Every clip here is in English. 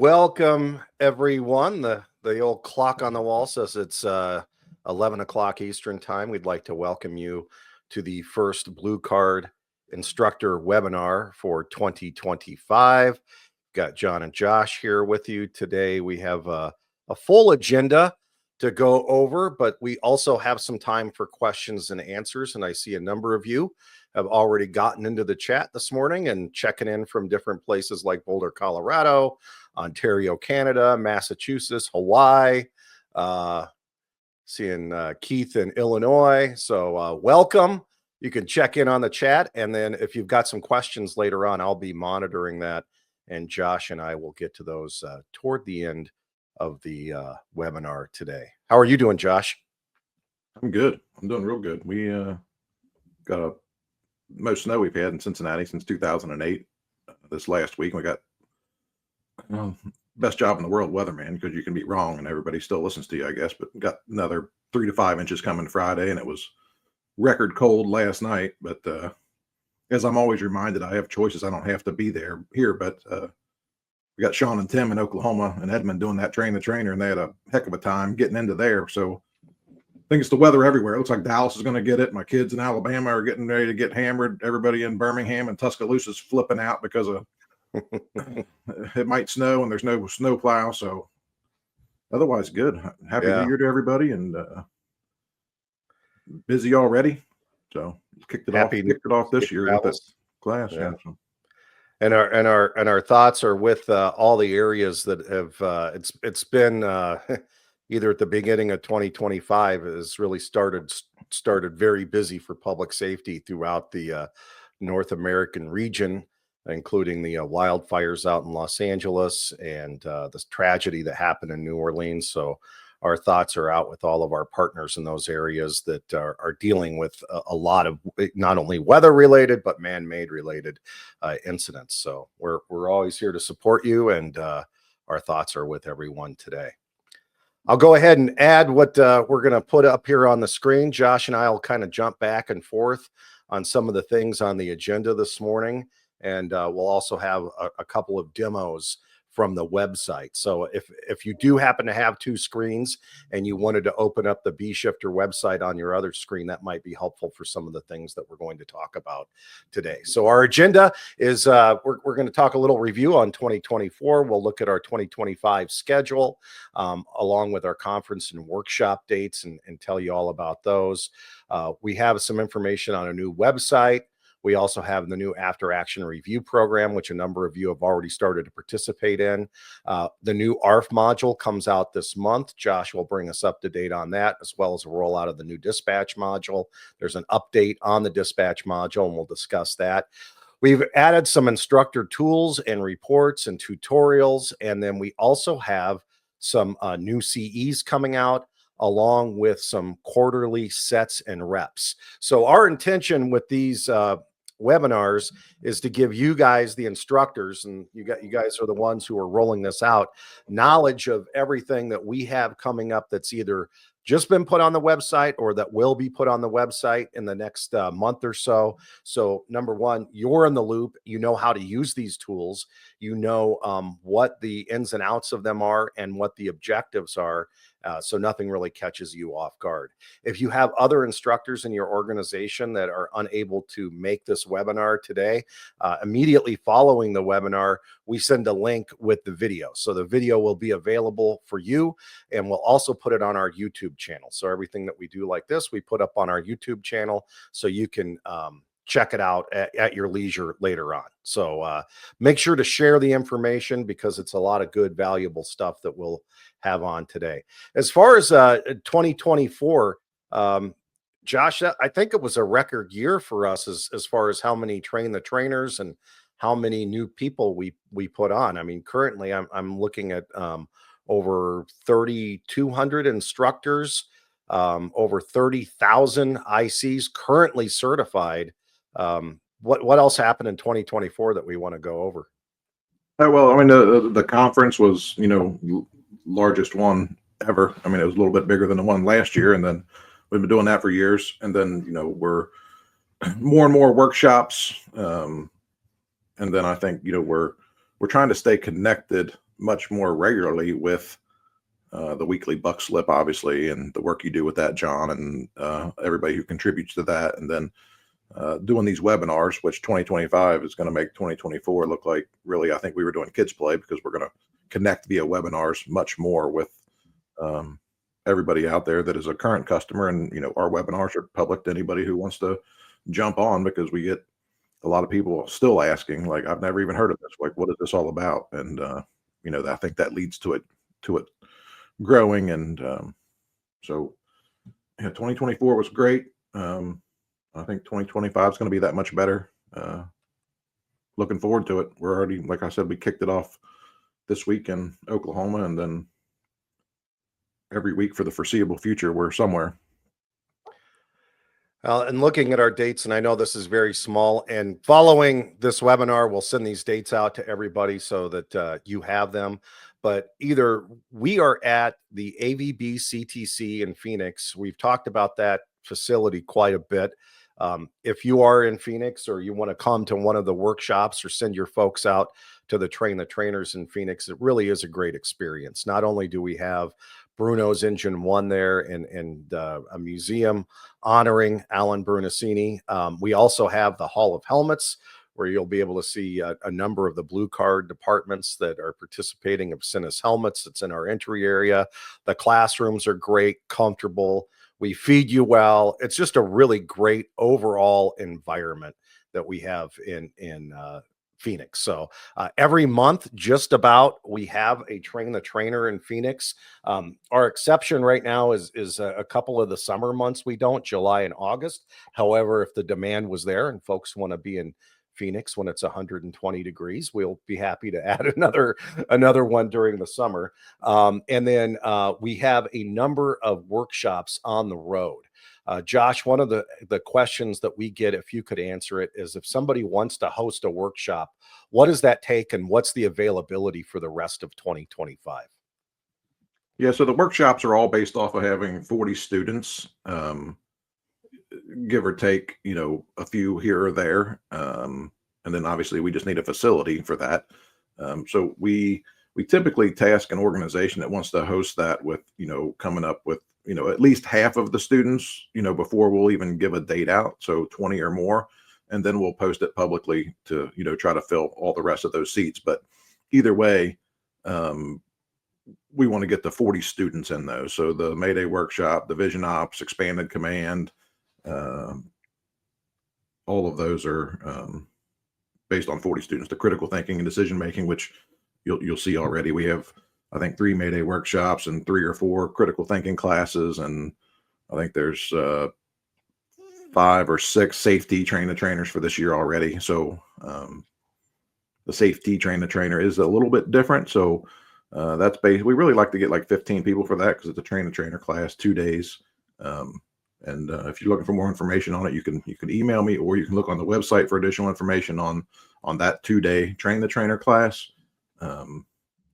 Welcome, everyone. The old clock on the wall says it's 11 o'clock Eastern time. We'd like to welcome you to the first Blue Card Instructor webinar for 2025. Got John and Josh here with you today. We have a full agenda to go over, but we also have some time for questions and answers. And I see a number of you have already gotten into the chat this morning and checking in from different places like Boulder, Colorado, Ontario, Canada, Massachusetts, Hawaii, seeing Keith in Illinois. So welcome. You can check in on the chat. And then if you've got some questions later on, I'll be monitoring that. And Josh and I will get to those toward the end of the webinar today. How are you doing, Josh? I'm good. I'm doing real good. We got a most snow we've had in Cincinnati since 2008. This last week, we got best job in the world, weatherman, because you can be wrong and everybody still listens to you, I guess. But got another 3 to 5 inches coming Friday, and it was record cold last night. But as I'm always reminded, I have choices. I don't have to be there here, but we got Sean and Tim in Oklahoma and Edmond doing that train the trainer, and they had a heck of a time getting into there. So I think it's the weather everywhere. It looks like Dallas is going to get it. My kids in Alabama are getting ready to get hammered. Everybody in Birmingham and Tuscaloosa is flipping out because of it might snow and there's no snow plow. So otherwise good. Happy New Year to everybody, and busy already. So kicked it off this year with this class. Yeah. And our thoughts are with all the areas that have it's been either at the beginning of 2025 has really started very busy for public safety throughout the North American region, including the wildfires out in Los Angeles and this tragedy that happened in New Orleans. So our thoughts are out with all of our partners in those areas that are dealing with a lot of not only weather related, but man-made related incidents. So we're always here to support you, and our thoughts are with everyone today. I'll go ahead and add what we're going to put up here on the screen. Josh and I will kind of jump back and forth on some of the things on the agenda this morning. And we'll also have a couple of demos from the website. So if you do happen to have two screens and you wanted to open up the B-Shifter website on your other screen, that might be helpful for some of the things that we're going to talk about today. So our agenda is we're going to talk a little review on 2024. We'll look at our 2025 schedule along with our conference and workshop dates and tell you all about those. We have some information on a new website. We also have the new after action review program, which a number of you have already started to participate in. The new ARF module comes out this month. Josh will bring us up to date on that, as well as a rollout of the new dispatch module. There's an update on the dispatch module, and we'll discuss that. We've added some instructor tools and reports and tutorials, and then we also have some new CEs coming out, along with some quarterly sets and reps. So our intention with these webinars is to give you guys, the instructors, and you guys are the ones who are rolling this out, knowledge of everything that we have coming up that's either just been put on the website or that will be put on the website in the next month or so. So number one, you're in the loop. You know how to use these tools. You know what the ins and outs of them are and what the objectives are. So nothing really catches you off guard. If you have other instructors in your organization that are unable to make this webinar today, immediately following the webinar, we send a link with the video. So the video will be available for you, and we'll also put it on our YouTube channel. So everything that we do like this, we put up on our YouTube channel so you can check it out at your leisure later on. So make sure to share the information because it's a lot of good, valuable stuff that we'll have on today. As far as 2024, Josh, I think it was a record year for us as far as how many train the trainers and how many new people we put on. I mean, currently I'm looking at over 3,200 instructors, over 30,000 ICs currently certified. What else happened in 2024 that we want to go over? Well, I mean, the conference was, largest one ever. I mean, it was a little bit bigger than the one last year, and then we've been doing that for years. And then, we're more and more workshops. And then I think, we're trying to stay connected much more regularly with the weekly buck slip, obviously, and the work you do with that, John, and everybody who contributes to that. And then doing these webinars, which 2025 is going to make 2024 look like, really, I think we were doing kids play, because we're going to connect via webinars much more with everybody out there that is a current customer. And, our webinars are public to anybody who wants to jump on, because we get a lot of people still asking, like, I've never even heard of this. Like, what is this all about? And, I think that leads to it growing. And so, yeah, 2024 was great. I think 2025 is going to be that much better. Looking forward to it. We're already, like I said, we kicked it off this week in Oklahoma, and then every week for the foreseeable future, we're somewhere. And looking at our dates, and I know this is very small, and following this webinar, we'll send these dates out to everybody so that you have them. But either we are at the AVB CTC in Phoenix. We've talked about that facility quite a bit. If you are in Phoenix, or you want to come to one of the workshops, or send your folks out to the Train the Trainers in Phoenix, it really is a great experience. Not only do we have Bruno's Engine 1 there, and a museum honoring Alan Brunacini, we also have the Hall of Helmets, where you'll be able to see a number of the blue card departments that are participating of Sinus helmets. It's in our entry area. The classrooms are great, comfortable. We feed you well. It's just a really great overall environment that we have in Phoenix. So every month, just about, we have a Train the Trainer in Phoenix. Our exception right now is a couple of the summer months. We don't, July and August. However, if the demand was there and folks want to be in Phoenix when it's 120 degrees, we'll be happy to add another one during the summer. And then we have a number of workshops on the road. Josh, one of the questions that we get, if you could answer it, is if somebody wants to host a workshop, what does that take, and what's the availability for the rest of 2025? Yeah, so the workshops are all based off of having 40 students, give or take, a few here or there. And then obviously we just need a facility for that. So we typically task an organization that wants to host that with, coming up with, at least half of the students, before we'll even give a date out. So 20 or more, and then we'll post it publicly to, try to fill all the rest of those seats. But either way, we want to get the 40 students in those. So the Mayday workshop, the Vision Ops, Expanded Command, all of those are based on 40 students. The critical thinking and decision making, which you'll see already, we have, I think, 3 Mayday workshops and 3 or 4 critical thinking classes, and I think there's 5 or 6 safety Train the Trainers for this year already. So the safety Train the Trainer is a little bit different. So that's based. We really like to get like 15 people for that, because it's a Train the Trainer class, 2 days. And if you're looking for more information on it, you can email me, or you can look on the website for additional information on that 2-day Train the Trainer class.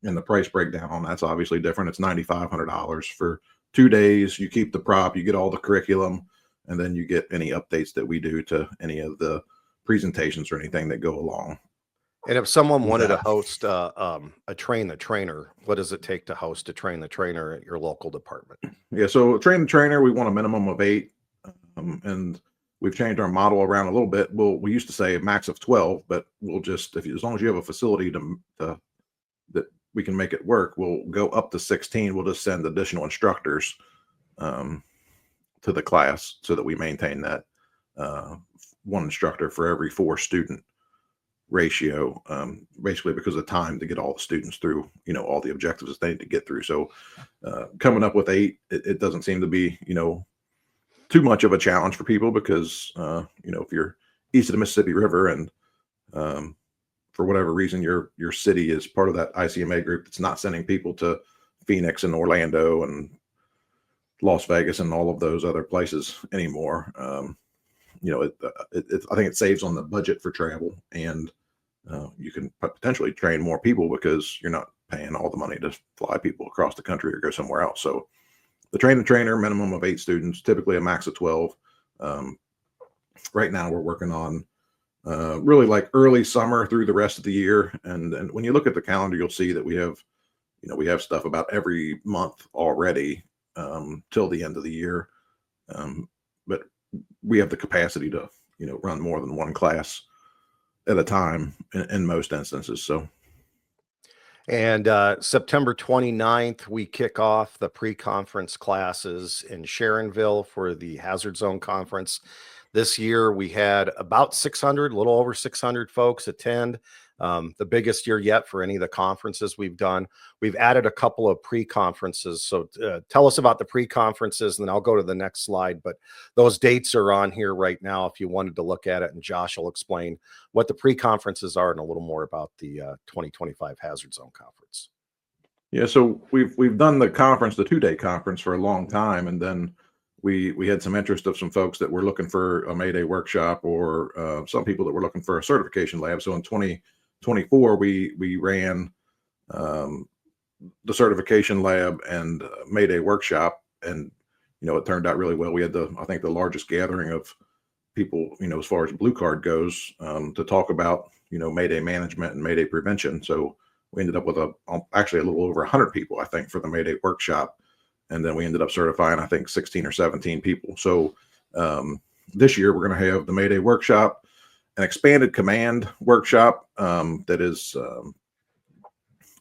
And the price breakdown on that's obviously different. It's $9,500 for 2 days. You keep the prop, you get all the curriculum, and then you get any updates that we do to any of the presentations or anything that go along. And if someone wanted to host a Train the Trainer, what does it take to host a Train the Trainer at your local department? Yeah, so Train the Trainer, we want a minimum of 8, and we've changed our model around a little bit. We used to say a max of 12, but we'll just, as long as you have a facility that we can make it work, we'll go up to 16. We'll just send additional instructors to the class, so that we maintain that 1 instructor for every 4 student ratio, basically because of time to get all the students through, all the objectives that they need to get through. So coming up with 8, it doesn't seem to be, too much of a challenge for people, because, if you're east of the Mississippi River and for whatever reason your city is part of that ICMA group that's not sending people to Phoenix and Orlando and Las Vegas and all of those other places anymore, I think it saves on the budget for travel, and you can potentially train more people because you're not paying all the money to fly people across the country or go somewhere else. So the Train the Trainer, minimum of 8 students, typically a max of 12. Right now we're working on really like early summer through the rest of the year. And when you look at the calendar, you'll see that we have we have stuff about every month already till the end of the year. But we have the capacity to, run more than one class at a time in most instances. So, And September 29th, we kick off the pre-conference classes in Sharonville for the Hazard Zone Conference. This year, we had about 600, a little over 600 folks attend. The biggest year yet for any of the conferences we've done. We've added a couple of pre-conferences. So tell us about the pre-conferences, and then I'll go to the next slide. But those dates are on here right now if you wanted to look at it, and Josh will explain what the pre-conferences are and a little more about the 2025 Hazard Zone Conference. yeah, so we've done the conference, the 2-day conference, for a long time, and then we had some interest of some folks that were looking for a Mayday workshop, or some people that were looking for a certification lab. So in 2024, we ran the certification lab and Mayday workshop, and it turned out really well. We had I think the largest gathering of people, as far as Blue Card goes, to talk about Mayday management and Mayday prevention. So we ended up with actually a little over 100 people, I think, for the Mayday workshop, and then we ended up certifying, I think, 16 or 17 people. So this year we're going to have the Mayday workshop, an expanded command workshop that is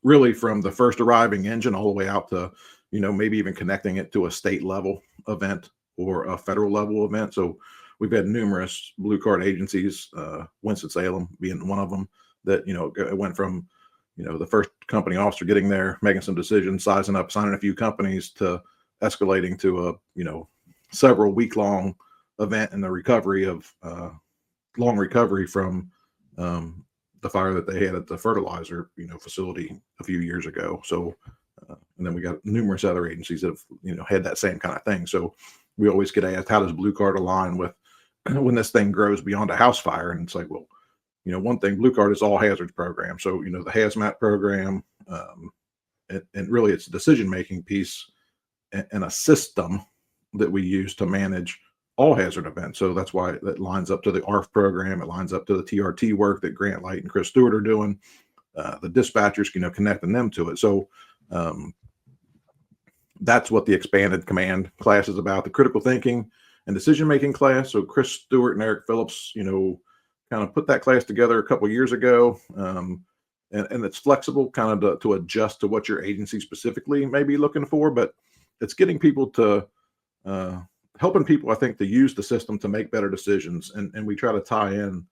really from the first arriving engine all the way out to, maybe even connecting it to a state level event or a federal level event. So we've had numerous Blue Card agencies, Winston-Salem being one of them, that, it went from, the first company officer getting there, making some decisions, sizing up, signing a few companies, to escalating to a, several week-long event in the recovery of long recovery from the fire that they had at the fertilizer, facility a few years ago. So, and then we got numerous other agencies that have, had that same kind of thing. So we always get asked, how does Blue Card align with when this thing grows beyond a house fire? And it's like, well, one thing, Blue Card is all hazards program. So, the hazmat program, and really it's a decision-making piece and a system that we use to manage all hazard events. So that's why that lines up to the ARF program. It lines up to the TRT work that Grant Light and Chris Stewart are doing. The dispatchers, connecting them to it. So that's what the expanded command class is about, the critical thinking and decision-making class. So Chris Stewart and Eric Phillips, kind of put that class together a couple years ago. And it's flexible kind of to adjust to what your agency specifically may be looking for, but it's getting people to, helping people, I think, to use the system to make better decisions. And we try to tie in,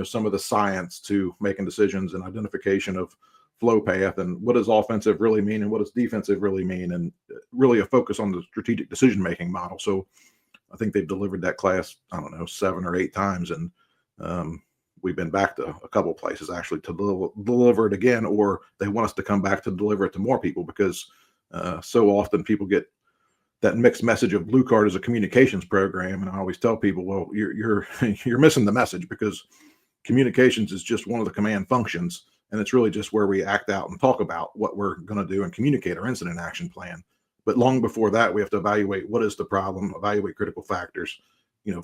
some of the science to making decisions and identification of flow path and what does offensive really mean and what does defensive really mean, and really a focus on the strategic decision-making model. So I think they've delivered that class, I don't know, 7 or 8 times. And we've been back to a couple of places actually to deliver it again, or they want us to come back to deliver it to more people, because so often people get that mixed message of Blue Card as a communications program. And I always tell people, well, you're missing the message, because communications is just one of the command functions. And it's really just where we act out and talk about what we're going to do and communicate our incident action plan. But long before that, we have to evaluate what is the problem, evaluate critical factors,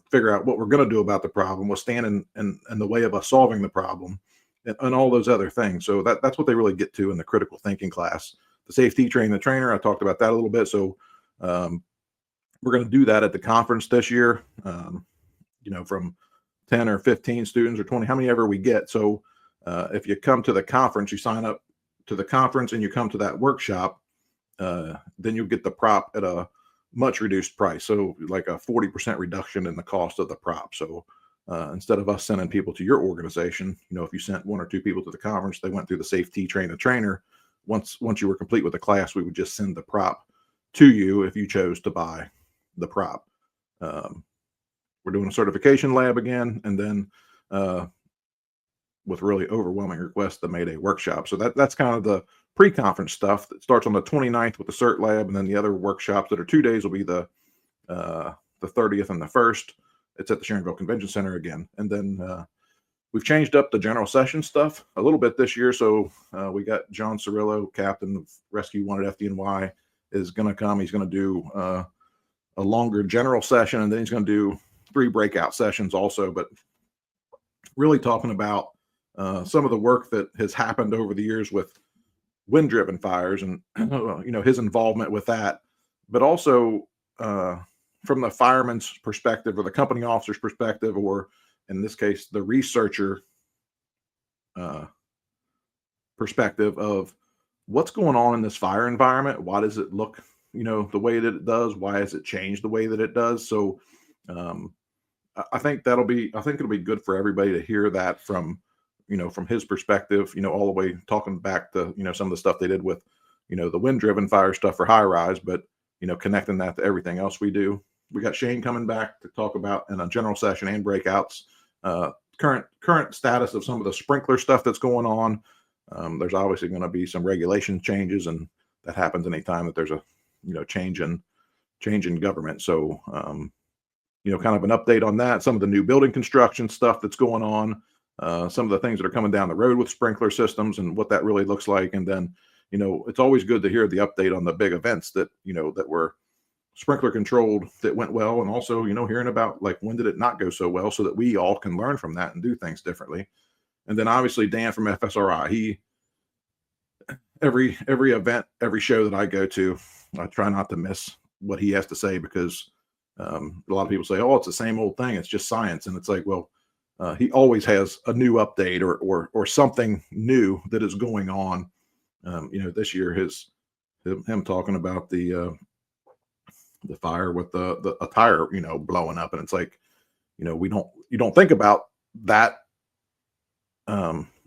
figure out what we're going to do about the problem, what's standing in the way of us solving the problem, and all those other things. So that's what they really get to in the critical thinking class. The safety train the trainer, I talked about that a little bit. So we're going to do that at the conference this year, from 10 or 15 students or 20, how many ever we get. So if you come to the conference, you sign up to the conference and you come to that workshop, then you'll get the prop at a much reduced price. So like a 40% reduction in the cost of the prop. So instead of us sending people to your organization, if you sent 1 or 2 people to the conference, they went through the safety train the trainer. Once you were complete with the class, we would just send the prop to you if you chose to buy the prop. We're doing a certification lab again, and then with really overwhelming requests, the Mayday workshop. So that's kind of the pre-conference stuff that starts on the 29th with the cert lab, and then the other workshops that are 2 days will be the 30th and the 1st. It's at the Sharonville Convention Center again. And then we've changed up the general session stuff a little bit this year. So we got John Cirillo, captain of Rescue 1 at FDNY, is going to come. He's going to do a longer general session, and then he's going to do 3 breakout sessions also, but really talking about some of the work that has happened over the years with wind-driven fires and his involvement with that, but also from the fireman's perspective or the company officer's perspective, or in this case, the researcher perspective of what's going on in this fire environment. Why does it look, the way that it does? Why has it changed the way that it does? So I think it'll be good for everybody to hear that from his perspective, all the way talking back to, some of the stuff they did with, the wind driven fire stuff for high rise, but, connecting that to everything else we do. We got Shane coming back to talk about in a general session and breakouts, current status of some of the sprinkler stuff that's going on. There's obviously going to be some regulation changes, and that happens anytime that there's a, change in government. So, kind of an update on that, some of the new building construction stuff that's going on, some of the things that are coming down the road with sprinkler systems and what that really looks like. And then, it's always good to hear the update on the big events that, that were sprinkler controlled that went well. And also, hearing about like, when did it not go so well, so that we all can learn from that and do things differently. And then obviously Dan from FSRI, every event, every show that I go to, I try not to miss what he has to say, because a lot of people say, oh, it's the same old thing, it's just science. And it's like, well, he always has a new update or something new that is going on. This year, him talking about the fire with a tire, blowing up. And it's like, you don't think about that.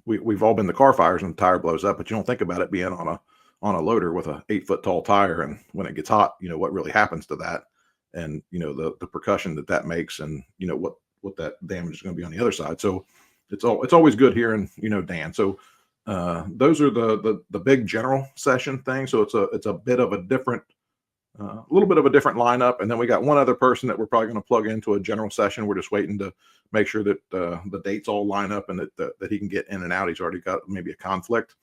We've all been to car fires and the tire blows up, but you don't think about it being on a loader with a 8-foot tall tire. And when it gets hot, what really happens to that, and, the percussion that makes, and, what that damage is going to be on the other side. So it's always good hearing, Dan. So those are the big general session thing. So it's a bit of a different, little bit of a different lineup. And then we got one other person that we're probably going to plug into a general session. We're just waiting to make sure that the dates all line up and that he can get in and out. He's already got maybe a conflict.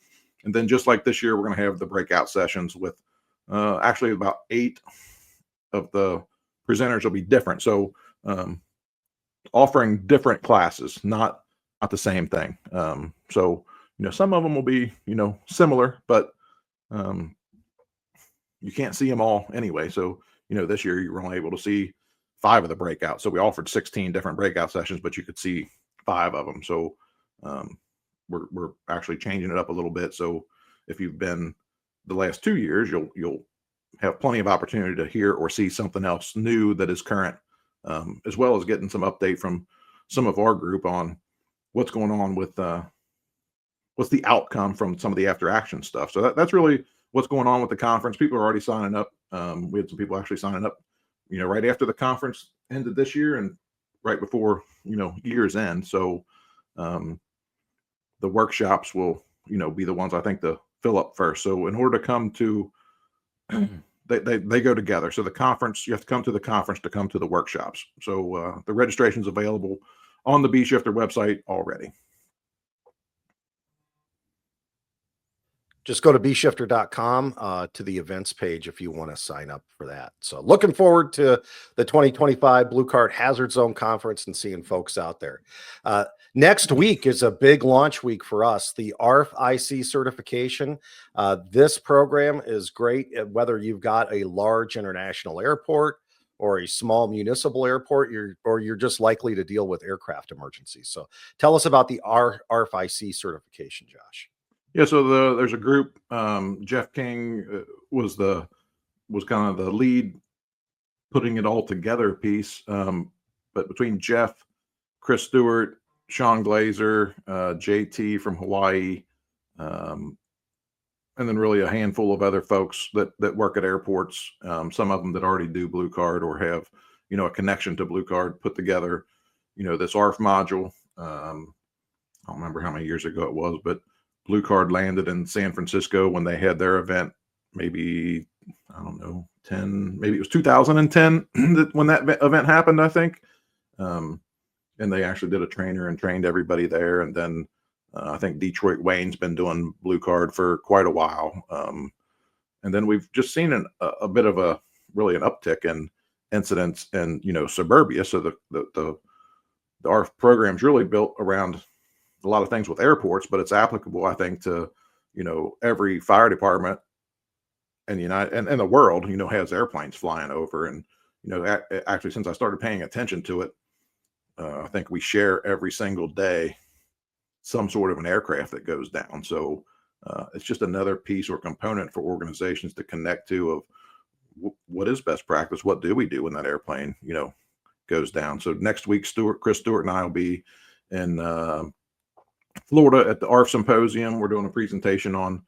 And then just like this year, we're going to have the breakout sessions with actually about 8 of the presenters will be different. So offering different classes, not the same thing. So, some of them will be, similar, but you can't see them all anyway. So, this year you were only able to see 5 of the breakouts. So we offered 16 different breakout sessions, but you could see 5 of them. So we're actually changing it up a little bit. So if you've been the last 2 years, you'll have plenty of opportunity to hear or see something else new that is current, as well as getting some update from some of our group on what's going on with what's the outcome from some of the after action stuff. So that's really what's going on with the conference. People are already signing up. We had some people actually signing up, right after the conference ended this year and right before, year's end. So the workshops will, be the ones I think to fill up first. So in order to come to, they go together. So the conference, you have to come to the conference to come to the workshops. So the registration is available on the B-Shifter website already. Just go to bshifter.com to the events page if you want to sign up for that. So looking forward to the 2025 Blue Card Hazard Zone Conference and seeing folks out there. Next week is a big launch week for us, the ARF-IC certification. This program is great whether you've got a large international airport or a small municipal airport, you're just likely to deal with aircraft emergencies. So tell us about the ARF-IC certification, Josh. Yeah, so there's a group. Jeff King was kind of the lead putting it all together piece. But between Jeff, Chris Stewart, Sean Glazer, JT from Hawaii, and then really a handful of other folks that work at airports. Some of them that already do Blue Card or have, a connection to Blue Card, put together, this ARF module. I don't remember how many years ago it was, but Blue Card landed in San Francisco when they had their event, maybe, I don't know, maybe it was 2010 when that event happened, I think. And they actually did a trainer and trained everybody there. And then I think Detroit Wayne's been doing Blue Card for quite a while. And then we've just seen a bit of an uptick in incidents in, suburbia. So the ARF program's really built around a lot of things with airports, but it's applicable, I think, to, every fire department in the and the world, has airplanes flying over. And, actually, since I started paying attention to it, I think we share every single day some sort of an aircraft that goes down. So it's just another piece or component for organizations to connect to of what is best practice? What do we do when that airplane, goes down? So next week, Chris Stewart and I will be in Florida at the ARF Symposium. We're doing a presentation on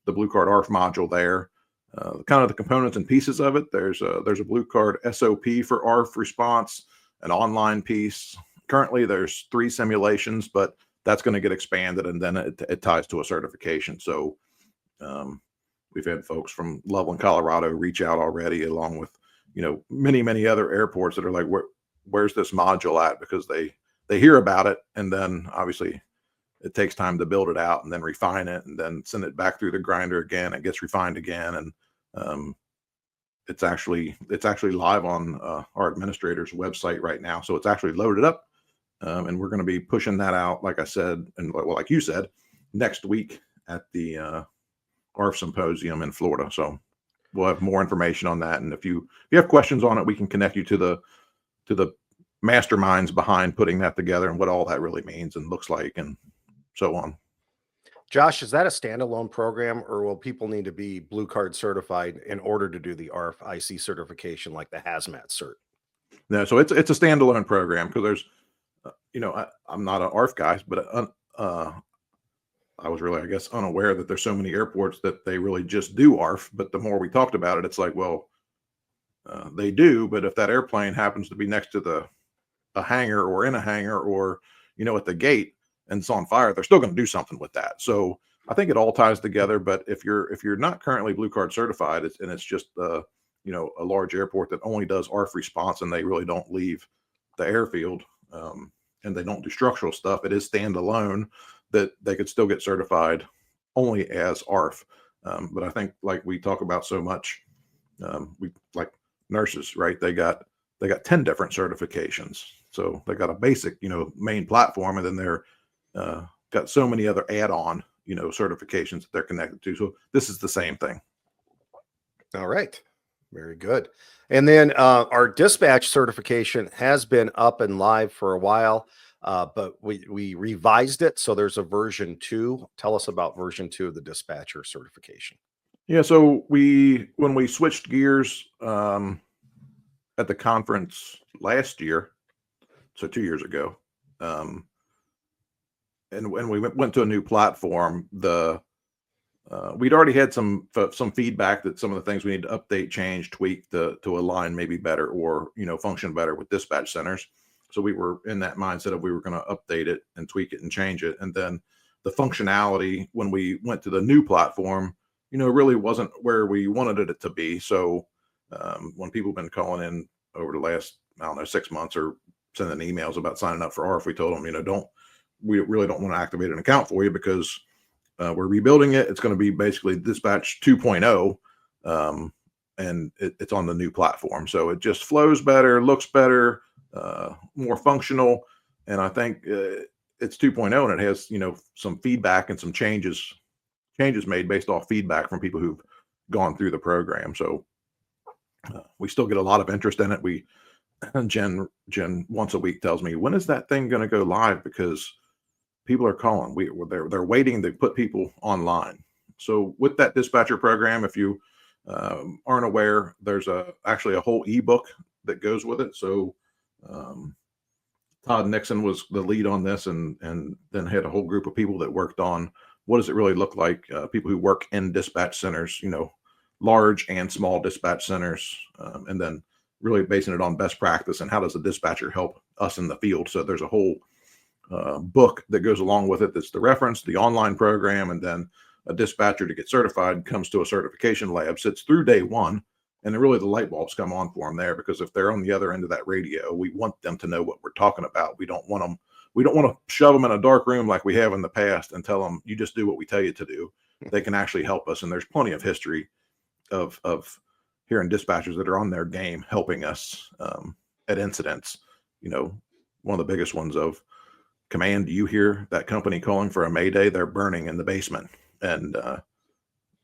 the Blue Card ARF module there. Kind of the components and pieces of it. There's a Blue Card SOP for ARF response, an online piece. Currently, there's 3 simulations, but that's going to get expanded, and then it ties to a certification. So we've had folks from Loveland, Colorado reach out already, along with many other airports that are like, where's this module at? Because they hear about it, and then obviously it takes time to build it out and then refine it and then send it back through the grinder again. It gets refined again, and it's actually live on our administrator's website right now. So it's actually loaded up, and we're going to be pushing that out, like I said, and like you said, next week at the ARF Symposium in Florida. So we'll have more information on that. And if you have questions on it, we can connect you to the masterminds behind putting that together and what all that really means and looks like and so on. Josh, is that a standalone program, or will people need to be Blue Card certified in order to do the ARF IC certification, like the hazmat cert? No, so it's a standalone program, because there's, I'm not an ARF guy, but I was really, I guess, unaware that there's so many airports that they really just do ARF. But the more we talked about it, it's like, well, they do, but if that airplane happens to be next to a hangar or in a hangar or, at the gate and it's on fire, they're still going to do something with that. So I think it all ties together. But if you're not currently Blue Card certified, it's just, a large airport that only does ARF response and they really don't leave the airfield, and they don't do structural stuff, it is standalone, that they could still get certified only as ARF. But I think, like we talk about so much, we like nurses, right? They got 10 different certifications. So they got a basic, main platform, and then they're got so many other add-on, certifications that they're connected to. So this is the same thing. All right. Very good. And then our dispatch certification has been up and live for a while, but we revised it. So there's a version 2. Tell us about version 2 of the dispatcher certification. Yeah. So when we switched gears at the conference last year, so 2 years ago, and when we went to a new platform, we'd already had some feedback that some of the things we need to update, change, tweak to align maybe better or, function better with dispatch centers. So we were in that mindset of we were going to update it and tweak it and change it. And then the functionality, when we went to the new platform, really wasn't where we wanted it to be. So when people have been calling in over the last, 6 months or sending emails about signing up for ARF, we told them, we really don't want to activate an account for you, because we're rebuilding it. It's going to be basically Dispatch 2.0, and it's on the new platform. So it just flows better, looks better, more functional. And I think it's 2.0, and it has, some feedback and some changes made based off feedback from people who've gone through the program. So we still get a lot of interest in it. Jen once a week tells me, when is that thing going to go live? Because people are calling. They're waiting to put people online. So with that dispatcher program, if you aren't aware, there's actually a whole ebook that goes with it. So Todd Nixon was the lead on this, and then had a whole group of people that worked on what does it really look like, people who work in dispatch centers, large and small dispatch centers, and then really basing it on best practice and how does the dispatcher help us in the field. So there's a whole book that goes along with it. That's the reference, the online program, and then a dispatcher to get certified comes to a certification lab, sits through day one, and then really the light bulbs come on for them there, because if they're on the other end of that radio, we want them to know what we're talking about. We don't want to shove them in a dark room like we have in the past and tell them, you just do what we tell you to do. They can actually help us. And there's plenty of history of hearing dispatchers that are on their game helping us at incidents. One of the biggest ones of, command, do you hear that company calling for a mayday? They're burning in the basement. and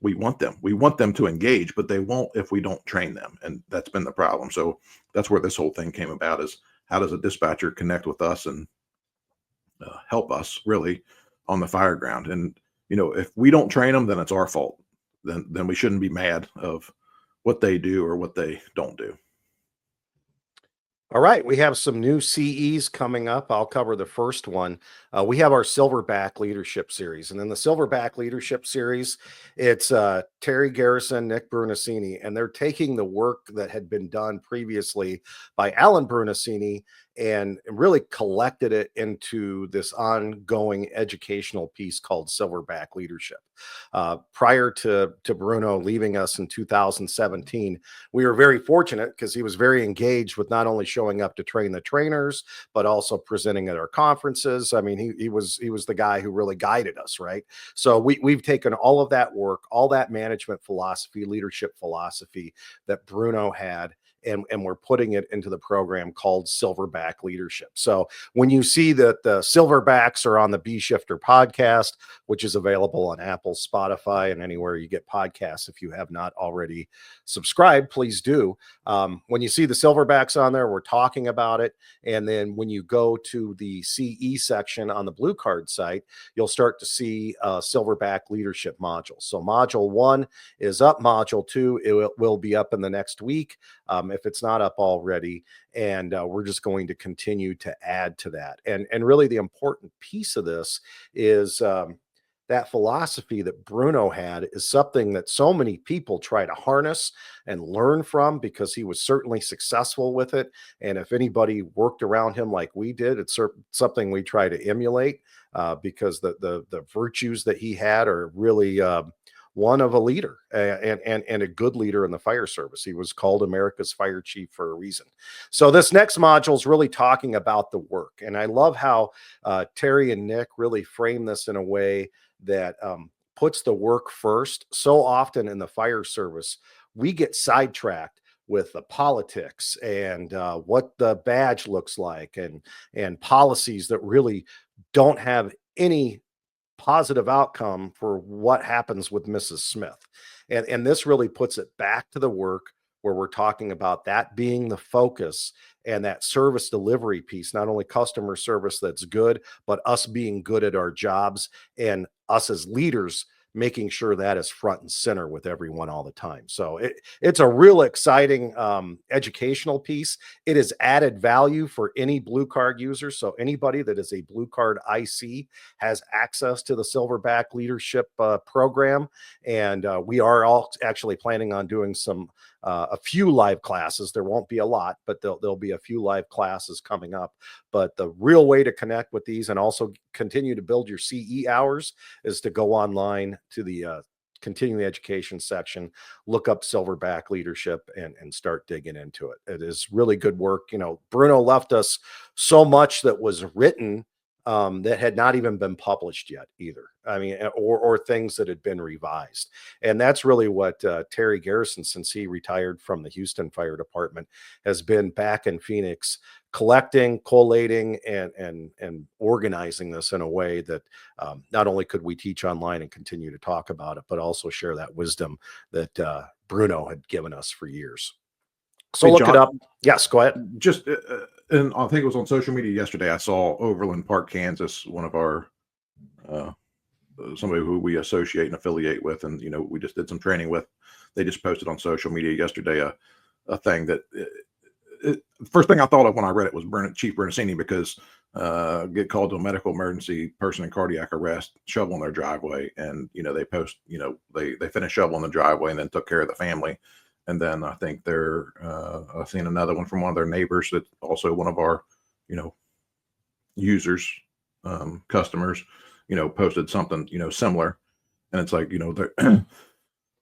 we want them to engage, but they won't if we don't train them. And that's been the problem. So that's where this whole thing came about, is how does a dispatcher connect with us and help us really on the fire ground? And, if we don't train them, then it's our fault. Then we shouldn't be mad of what they do or what they don't do. All right, we have some new CEs coming up. I'll cover the first one. We have our Silverback Leadership Series, and in the Silverback Leadership Series, it's Terry Garrison, Nick Brunacini, and they're taking the work that had been done previously by Alan Brunacini and really collected it into this ongoing educational piece called Silverback Leadership. Prior to Bruno leaving us in 2017, we were very fortunate because he was very engaged with not only showing up to train the trainers, but also presenting at our conferences. I mean, he was the guy who really guided us, right? So we've taken all of that work, all that management philosophy, leadership philosophy that Bruno had, and we're putting it into the program called Silverback Leadership. So when you see that the Silverbacks are on the B Shifter podcast, which is available on Apple, Spotify, and anywhere you get podcasts, if you have not already subscribed, please do. When you see the Silverbacks on there, we're talking about it. And then when you go to the CE section on the Blue Card site, you'll start to see Silverback Leadership modules. So module 1 is up. Module 2 it will be up in the next week, if it's not up already. And we're just going to continue to add to that. And really the important piece of this is that philosophy that Bruno had is something that so many people try to harness and learn from, because he was certainly successful with it. And if anybody worked around him like we did, it's something we try to emulate, because the virtues that he had are really one of a leader, and a good leader in the fire service. He was called America's fire chief for a reason. So this next module is really talking about the work. And I love how Terry and Nick really frame this in a way that puts the work first. So often in the fire service, we get sidetracked with the politics and what the badge looks like, and policies that really don't have any positive outcome for what happens with Mrs. Smith. And this really puts it back to the work, where we're talking about that being the focus, and that service delivery piece, not only customer service that's good, but us being good at our jobs, and us as leaders making sure that is front and center with everyone all the time. So it's a real exciting educational piece. It is added value for any Blue Card user. So anybody that is a Blue Card IC has access to the Silverback Leadership program. And we are all actually planning on doing a few live classes. There won't be a lot, but there'll be a few live classes coming up. But the real way to connect with these and also continue to build your CE hours is to go online to the continuing education section, look up Silverback Leadership, and start digging into it. It is really good work. Bruno left us so much that was written that had not even been published yet either. I mean, or things that had been revised. And that's really what Terry Garrison, since he retired from the Houston Fire Department, has been back in Phoenix, collecting, collating, and organizing this in a way that not only could we teach online and continue to talk about it, but also share that wisdom that Bruno had given us for years. So Hey, look John, it up. Yes, go ahead. just and I think it was on social media yesterday. I saw Overland Park, Kansas, one of our somebody who we associate and affiliate with, and we just did some training with. They just posted on social media yesterday a thing that first thing I thought of when I read it was Chief Bernasini, because get called to a medical emergency, person in cardiac arrest, shovel in their driveway, and they post, they finished shoveling the driveway and then took care of the family. And then I think I've seen another one from one of their neighbors that's also one of our, users, customers, posted something, similar. And it's like, the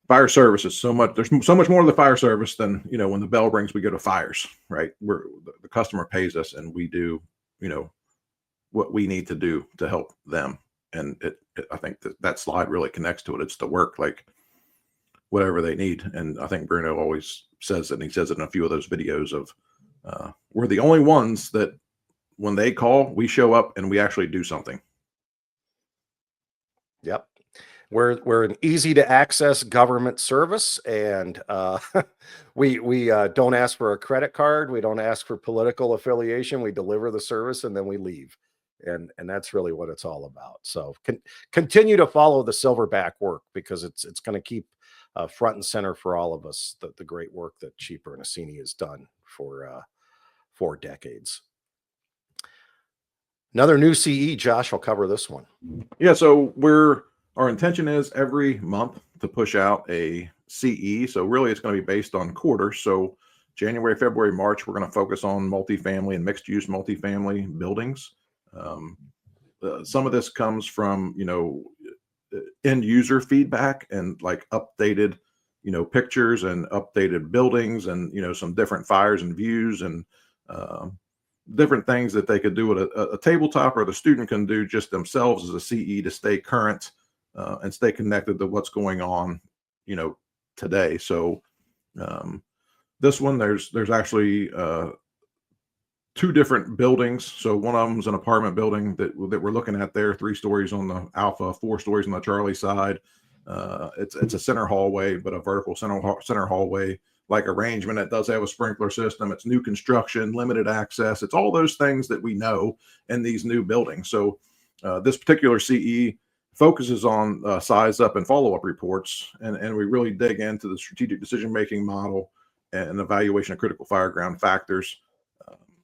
fire service is there's so much more to the fire service than, when the bell rings, we go to fires, right? The customer pays us, and we do, what we need to do to help them. And I think that slide really connects to it. It's the work, like, whatever they need. And I think Bruno always says it, and he says it in a few of those videos of we're the only ones that when they call, we show up and we actually do something. Yep. we're an easy to access government service, and we don't ask for a credit card. We don't ask for political affiliation. We deliver the service and then we leave. And that's really what it's all about. So continue to follow the Silverback work, because it's going to keep front and center for all of us, the great work that Chief Bernasini has done for decades. Another new CE, Josh, I'll cover this one. Yeah, so our intention is every month to push out a CE. So really it's going to be based on quarters. So January, February, March, we're going to focus on multifamily and mixed use multifamily buildings. Some of this comes from, end user feedback and like updated, pictures and updated buildings and, some different fires and views and different things that they could do at a tabletop, or the student can do just themselves as a CE to stay current and stay connected to what's going on, today. So this one, there's actually two different buildings. So one of them is an apartment building that we're looking at there, 3 stories on the Alpha, 4 stories on the Charlie side. It's a center hallway, but a vertical center hallway like arrangement. It does have a sprinkler system. It's new construction, limited access. It's all those things that we know in these new buildings. So this particular CE focuses on size up and follow-up reports, and we really dig into the strategic decision-making model and evaluation of critical fire ground factors.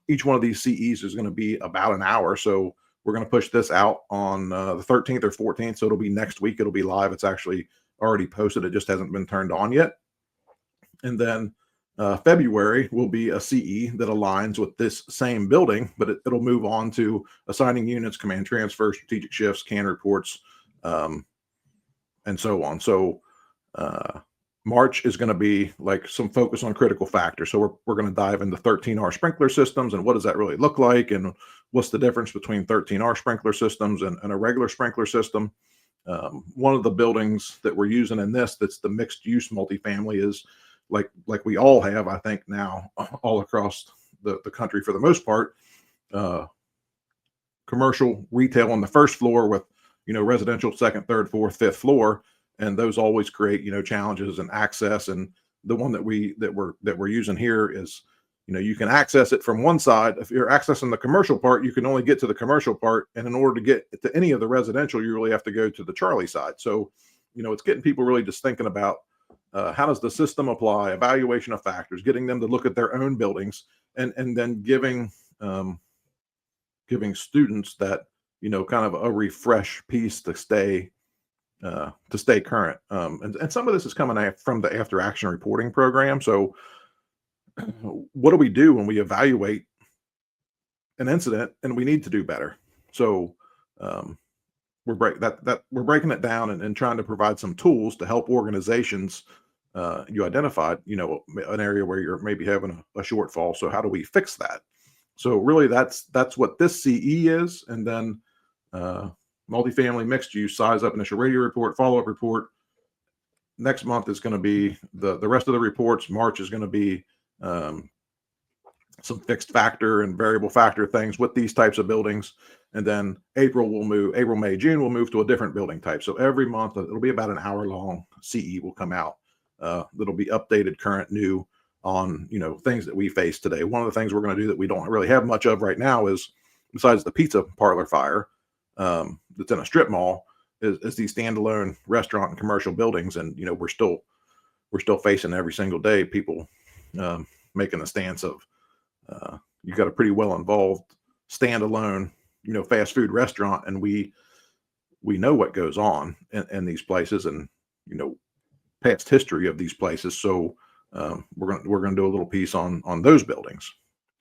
Each one of these CEs is going to be about an hour. So we're going to push this out on the 13th or 14th. So it'll be next week. It'll be live. It's actually already posted. It just hasn't been turned on yet. And then February will be a CE that aligns with this same building, but it'll move on to assigning units, command transfer, strategic shifts, CAN reports, and so on. So March is going to be like some focus on critical factors. So we're going to dive into 13R sprinkler systems and what does that really look like, and what's the difference between 13R sprinkler systems and a regular sprinkler system. One of the buildings that we're using in this, that's the mixed use multifamily, is like we all have, I think now, all across the country for the most part, commercial retail on the first floor with, residential second, third, fourth, fifth floor. And those always create, challenges and access. And the one that we're using here is, you can access it from one side. If you're accessing the commercial part, you can only get to the commercial part. And in order to get to any of the residential, you really have to go to the Charlie side. So, it's getting people really just thinking about how does the system apply, evaluation of factors, getting them to look at their own buildings, and then giving students that, kind of a refresh piece to stay current. And some of this is coming from the after action reporting program. So what do we do when we evaluate an incident and we need to do better? So we're breaking it down and trying to provide some tools to help organizations. You identified, an area where you're maybe having a shortfall. So how do we fix that? So really that's what this CE is. And then multifamily mixed use, size up, initial radio report, follow-up report. Next month is going to be the rest of the reports. March is going to be some fixed factor and variable factor things with these types of buildings. And then April, May, June, we'll move to a different building type. So every month, it'll be about an hour long CE will come out. That'll be updated, current, new on, things that we face today. One of the things we're going to do that we don't really have much of right now is, besides the pizza parlor fire that's in a strip mall, is these standalone restaurant and commercial buildings. And, we're still facing every single day people making a stance of you got a pretty well involved standalone, fast food restaurant, and we know what goes on in these places, and past history of these places. So we're gonna do a little piece on those buildings.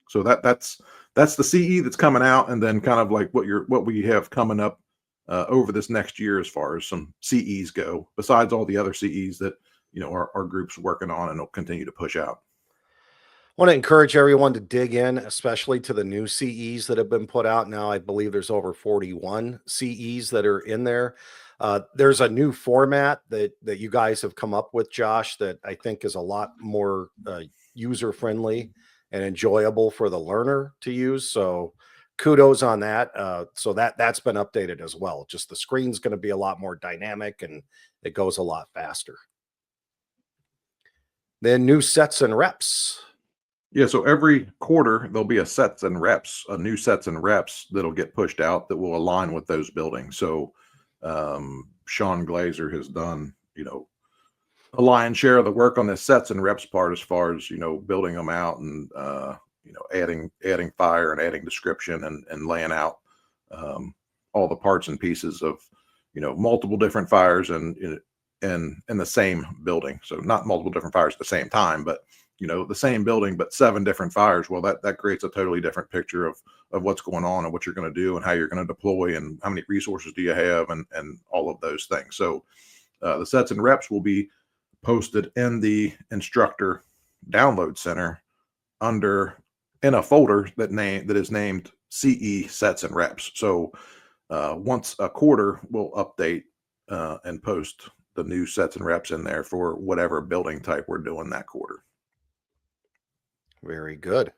So that's the CE that's coming out, and then kind of like what we have coming up over this next year as far as some CEs go, besides all the other CEs that our group's working on and will continue to push out. I want to encourage everyone to dig in, especially to the new CEs that have been put out now. I believe there's over 41 CEs that are in there. There's a new format that you guys have come up with, Josh, that I think is a lot more user friendly and enjoyable for the learner to use. So kudos on that. So that's been updated as well. Just the screen's going to be a lot more dynamic and it goes a lot faster. Then new sets and reps. Yeah, so every quarter there'll be a new sets and reps that'll get pushed out that will align with those buildings. So Sean Glazer has done, a lion's share of the work on this sets and reps part, as far as building them out and adding fire and adding description and laying out all the parts and pieces of multiple different fires and in the same building. So not multiple different fires at the same time, but the same building but 7 different fires. Well, that creates a totally different picture of what's going on and what you're going to do and how you're going to deploy and how many resources do you have and all of those things. So the sets and reps will be posted in the instructor download center in a folder that is named CE sets and reps. So once a quarter, we'll update and post the new sets and reps in there for whatever building type we're doing that quarter. Very good.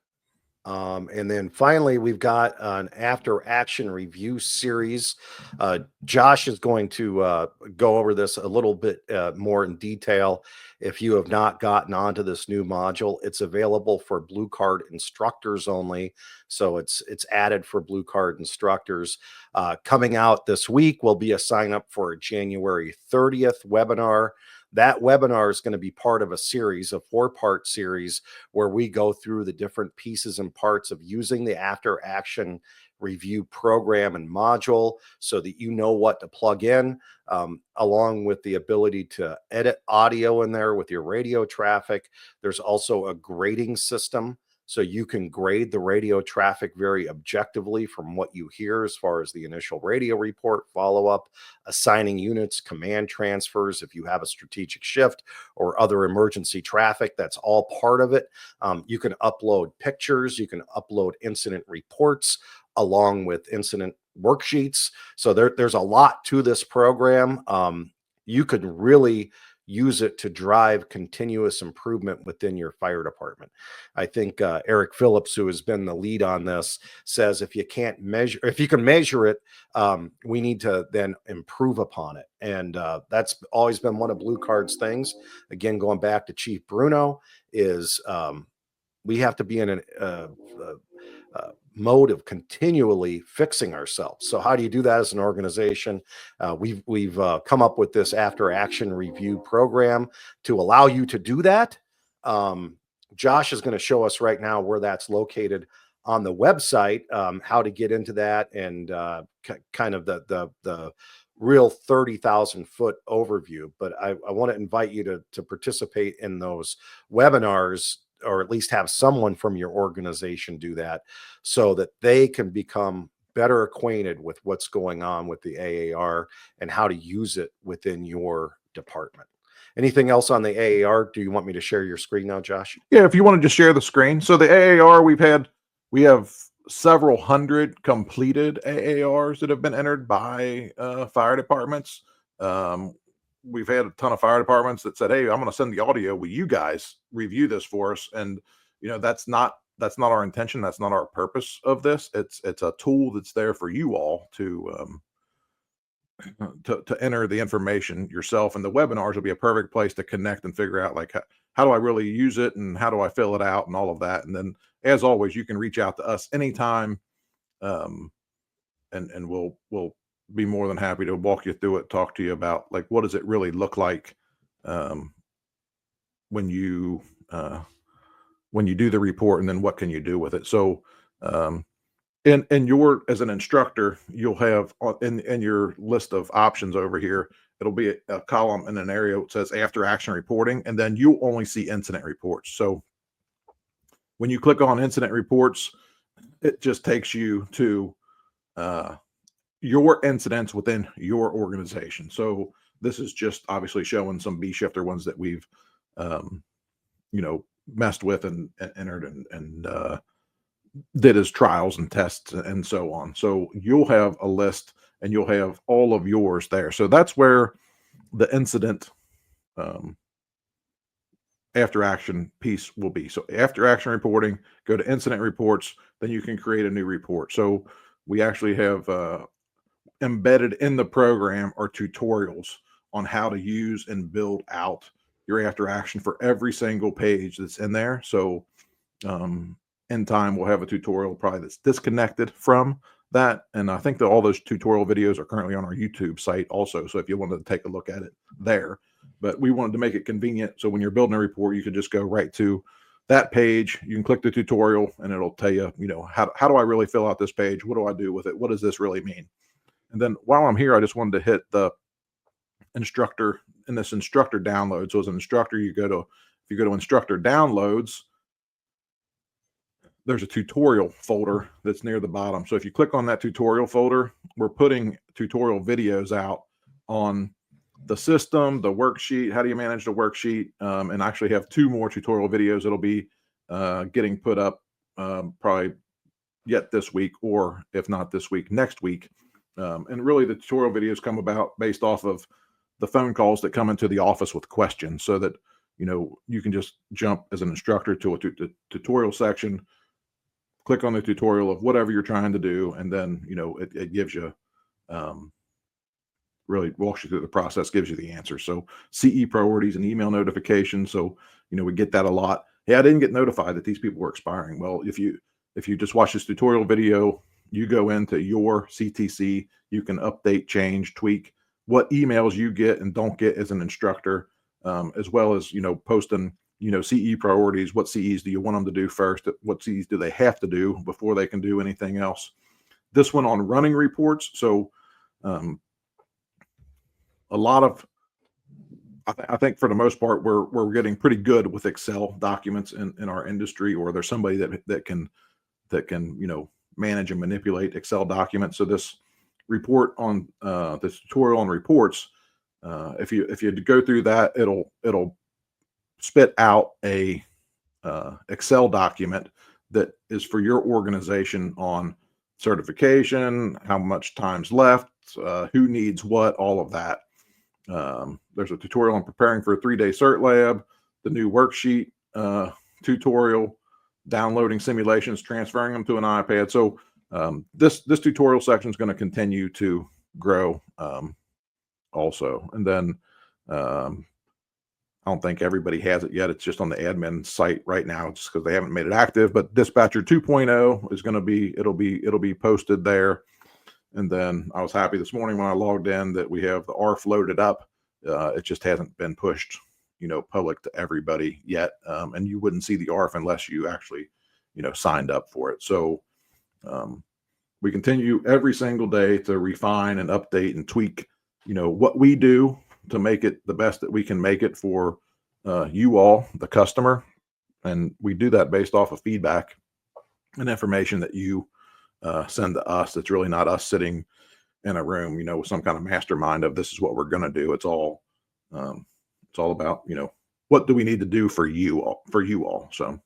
And then finally, we've got an after action review series. Josh is going to go over this a little bit more in detail. If you have not gotten onto this new module, it's available for Blue Card instructors only. So it's added for Blue Card instructors. Coming out this week will be a sign up for a January 30th webinar. That webinar is going to be part of a 4-part series where we go through the different pieces and parts of using the after action review program and module so that you know what to plug in, along with the ability to edit audio in there with your radio traffic. There's also a grading system. So you can grade the radio traffic very objectively from what you hear as far as the initial radio report, follow-up, assigning units, command transfers. If you have a strategic shift or other emergency traffic, that's all part of it. You can upload pictures. You can upload incident reports along with incident worksheets. So there's a lot to this program. You could really use it to drive continuous improvement within your fire department. I think Eric Phillips, who has been the lead on this, says if you can measure it, we need to then improve upon it. And that's always been one of Blue Card's things. Again, going back to Chief Bruno, is we have to be in a mode of continually fixing ourselves. So how do you do that as an organization? We've come up with this after action review program to allow you to do that. Josh is going to show us right now where that's located on the website, how to get into that, and kind of the real 30,000 foot overview. But I want to invite you to participate in those webinars, or at least have someone from your organization do that so that they can become better acquainted with what's going on with the AAR and how to use it within your department. Anything else on the AAR? Do you want me to share your screen now, Josh? Yeah, if you want to just share the screen. So the AAR, we have several hundred completed AARs that have been entered by fire departments. We've had a ton of fire departments that said, "Hey, I'm going to send the audio. Will you guys review this for us?" And that's not our intention. That's not our purpose of this. It's a tool that's there for you all to enter the information yourself. And the webinars will be a perfect place to connect and figure out, like, how do I really use it and how do I fill it out and all of that. And then, as always, you can reach out to us anytime, and we'll be more than happy to walk you through it, talk to you about, like, what does it really look like when you do the report, and then what can you do with it. So as an instructor, you'll have in your list of options over here, it'll be a column in an area that says after action reporting, and then you'll only see incident reports. So when you click on incident reports, it just takes you to your incidents within your organization. So this is just obviously showing some B shifter ones that we've messed with and entered and did as trials and tests and so on. So you'll have a list and you'll have all of yours there. So that's where the incident after action piece will be. So after action reporting, go to incident reports, then you can create a new report. So we actually have embedded in the program are tutorials on how to use and build out your after action for every single page that's in there. So in time, we'll have a tutorial probably that's disconnected from that. And I think that all those tutorial videos are currently on our YouTube site also. So if you wanted to take a look at it there, but we wanted to make it convenient. So when you're building a report, you could just go right to that page. You can click the tutorial and it'll tell you, you know, how do I really fill out this page? What do I do with it? What does this really mean? And then while I'm here, I just wanted to hit the instructor in this instructor download. So as an instructor, if you go to instructor downloads, there's a tutorial folder that's near the bottom. So if you click on that tutorial folder, we're putting tutorial videos out on the system, the worksheet, how do you manage the worksheet, and I actually have 2 more tutorial videos that'll be getting put up probably yet this week, or if not this week, next week. And really the tutorial videos come about based off of the phone calls that come into the office with questions, so that, you know, you can just jump as an instructor to a tutorial section, click on the tutorial of whatever you're trying to do, and then, you know, it gives you, really walks you through the process, gives you the answer. So CE priorities and email notifications. So, you know, we get that a lot. Hey, I didn't get notified that these people were expiring. Well, if you just watch this tutorial video, you go into your CTC, you can update, change, tweak what emails you get and don't get as an instructor, as well as, you know, posting, you know, CE priorities. What CEs do you want them to do first? What CEs do they have to do before they can do anything else? This one on running reports. So a lot of, I think for the most part, we're getting pretty good with Excel documents in our industry, or there's somebody that can, you know, manage and manipulate Excel documents. So this report on this tutorial on reports, if you go through that, it'll spit out a Excel document that is for your organization on certification, how much time's left, who needs what, all of that. There's a tutorial on preparing for a 3-day cert lab, the new worksheet tutorial, downloading simulations, transferring them to an iPad. So this tutorial section is going to continue to grow also. And then I don't think everybody has it yet. It's just on the admin site right now, just because they haven't made it active. But Dispatcher 2.0 is going to be, it'll be posted there. And then I was happy this morning when I logged in that we have the ARF loaded up. It just hasn't been pushed, you know, public to everybody yet. And you wouldn't see the ARF unless you actually, you know, signed up for it. So we continue every single day to refine and update and tweak, you know, what we do to make it the best that we can make it for you all, the customer. And we do that based off of feedback and information that you send to us. It's really not us sitting in a room, you know, with some kind of mastermind of this is what we're going to do. It's all about, you know, what do we need to do for you all. So.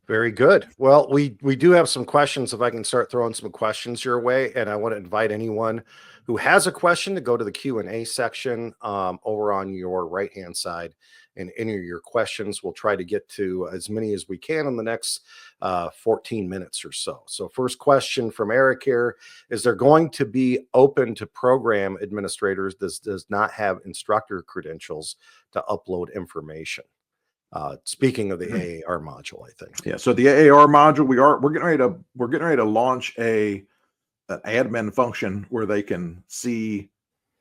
Very good. Well, we do have some questions. If I can start throwing some questions your way, and I want to invite anyone who has a question to go to the Q&A section over on your right-hand side and enter your questions. We'll try to get to as many as we can in the next 14 minutes or so. So first question from Eric here: is there going to be open to program administrators that does not have instructor credentials to upload information? Speaking of the AAR module, I think. Yeah. So the AAR module, we're getting ready to launch an admin function where they can see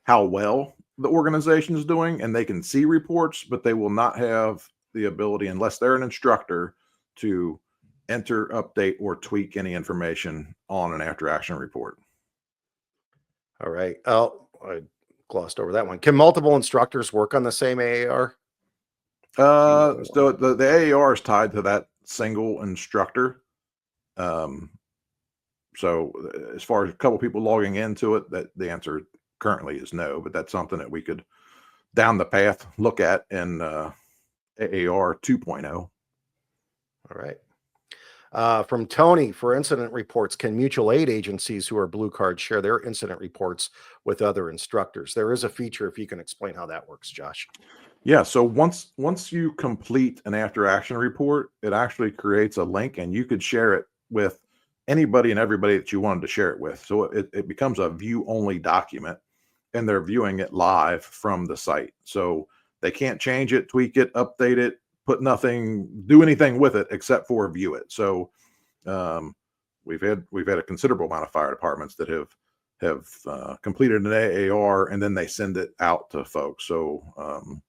how well the organization is doing, and they can see reports, but they will not have the ability, unless they're an instructor, to enter, update, or tweak any information on an after action report. All right. Oh, I glossed over that one. Can multiple instructors work on the same AAR? So the AAR is tied to that single instructor. So as far as a couple people logging into it, that the answer currently is no, but that's something that we could down the path look at in AAR 2.0. All right. From Tony, for incident reports, can mutual aid agencies who are blue card share their incident reports with other instructors? There is a feature, if you can explain how that works, Josh. Yeah, so once you complete an after action report, it actually creates a link and you could share it with anybody and everybody that you wanted to share it with. So it becomes a view only document and they're viewing it live from the site. So they can't change it, tweak it, update it, do anything with it except for view it. So um, we've had a considerable amount of fire departments that have completed an AAR and then they send it out to folks. So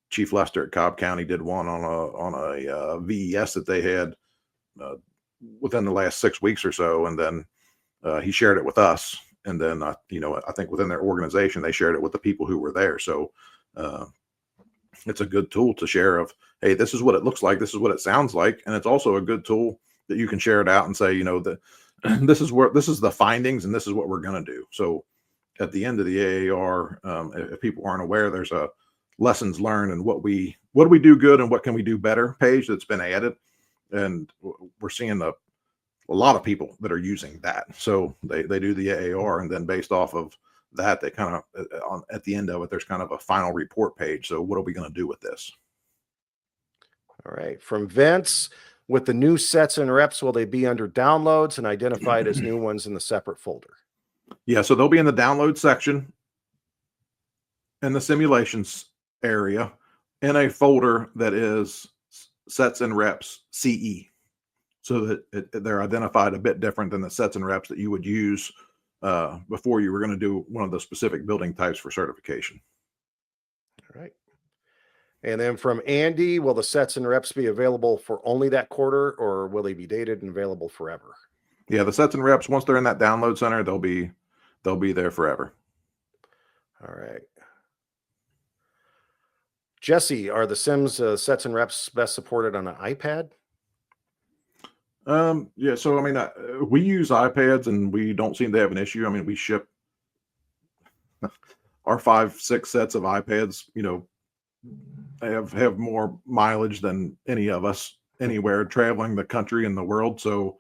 Chief Lester at Cobb County did one on a VES that they had uh, within the last 6 weeks or so, and then he shared it with us, and then I think within their organization they shared it with the people who were there. So uh, it's a good tool to share of, hey, this is what it looks like, this is what it sounds like, and it's also a good tool that you can share it out and say, that this is the findings and this is what we're going to do. So at the end of the AAR, if people aren't aware, there's a lessons learned and what do we do good and what can we do better page that's been added, and we're seeing a lot of people that are using that. So they do the AAR, and then based off of that, they kind of at the end of it, there's kind of a final report page. So what are we going to do with this? All right. From Vince, with the new sets and reps, will they be under downloads and identified as new ones in the separate folder? Yeah, so they'll be in the download section in the simulations area in a folder that is sets and reps CE, so that they're identified a bit different than the sets and reps that you would use before you were going to do one of the specific building types for certification. All right. And then from Andy, will the sets and reps be available for only that quarter, or will they be dated and available forever? Yeah, the sets and reps, once they're in that download center, they'll be there forever. All right. Jesse, are the Sims sets and reps best supported on an iPad? Yeah, so I mean, we use iPads and we don't seem to have an issue. I mean, we ship our 5-6 sets of iPads, have more mileage than any of us anywhere traveling the country and the world. So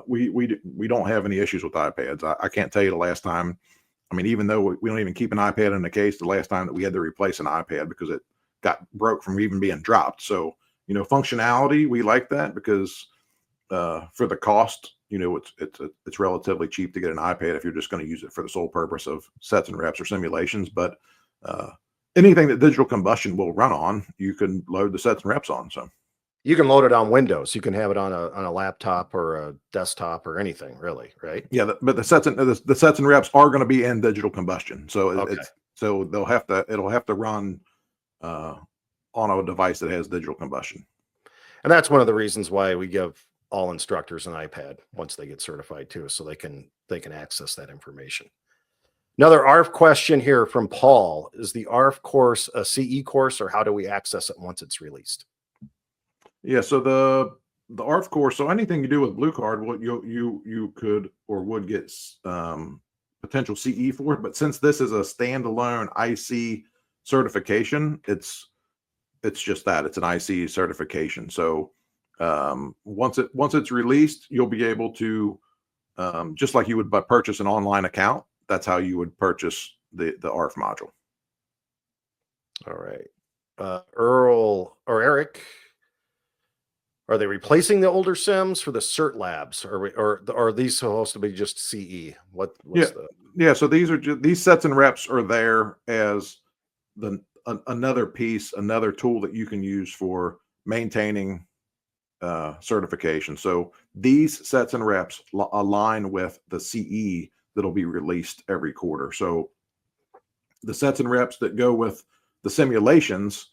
we don't have any issues with iPads. I can't tell you the last time. I mean, even though we don't even keep an iPad in the case, the last time that we had to replace an iPad because it got broke from even being dropped. So, functionality, we like that because for the cost, it's relatively cheap to get an iPad if you're just going to use it for the sole purpose of sets and reps or simulations. But anything that digital combustion will run on, you can load the sets and reps on. So you can load it on Windows. You can have it on a laptop or a desktop or anything, really, right? Yeah, but the sets and reps are going to be in digital combustion. So Okay. it'll have to run on a device that has digital combustion. And that's one of the reasons why we give all instructors an iPad once they get certified too, so they can access that information. Another ARF question here from Paul: is the ARF course a CE course, or how do we access it once it's released? Yeah, so the ARF course, so anything you do with Blue Card, what you could or would get potential CE for it. But since this is a standalone IC certification, it's just that, it's an IC certification. So once it's released, you'll be able to just like you would purchase an online account, that's how you would purchase the ARF module. All right. Earl or Eric, are they replacing the older sims for the cert labs, or are these supposed to be just CE? Yeah, so these sets and reps are there as another piece, another tool that you can use for maintaining certification. So these sets and reps align with the CE that'll be released every quarter. So the sets and reps that go with the simulations